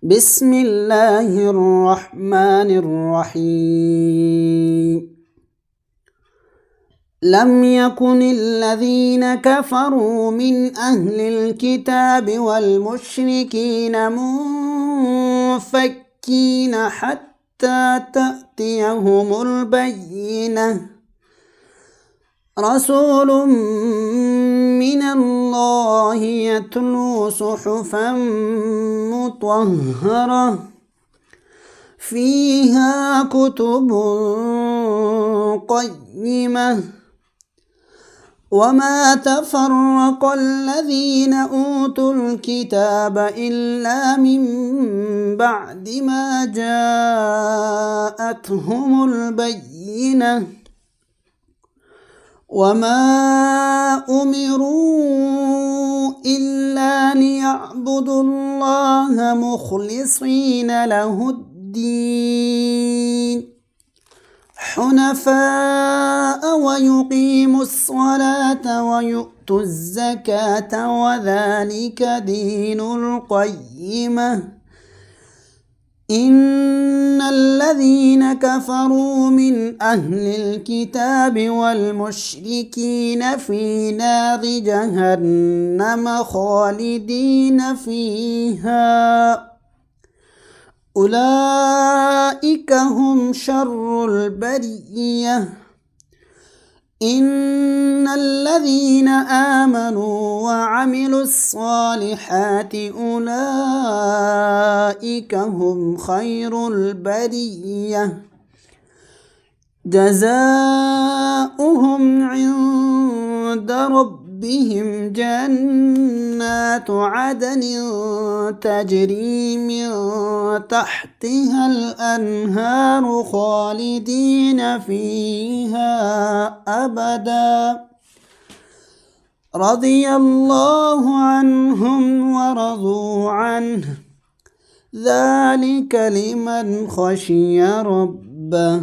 بسم الله الرحمن الرحيم. لم يكن الذين كفروا من أهل الكتاب والمشركين منفكين حتى تأتيهم البينة. رسول من الله يتلو صحفا مطهرة فيها كتب قيمة. وما تفرق الذين أوتوا الكتاب إلا من بعد ما جاءتهم البينة. وما أمروا إلا ليعبدوا الله مخلصين له الدين حنفاء ويقيموا الصلاة ويؤتوا الزكاة وذلك دين القيمة. إن الذين كفروا من أهل الكتاب والمشركين في نار جهنم خالدين فيها أولئك هم شر البرية. إن الذين آمنوا وعملوا الصالحات أولئك هم خير البرية جزاؤهم عند ربهم جنات عدن تجري من تحتها الأنهار خالدين فيها أبدا رضي الله عنهم ورضوا عنه ذلك لمن خشي ربه.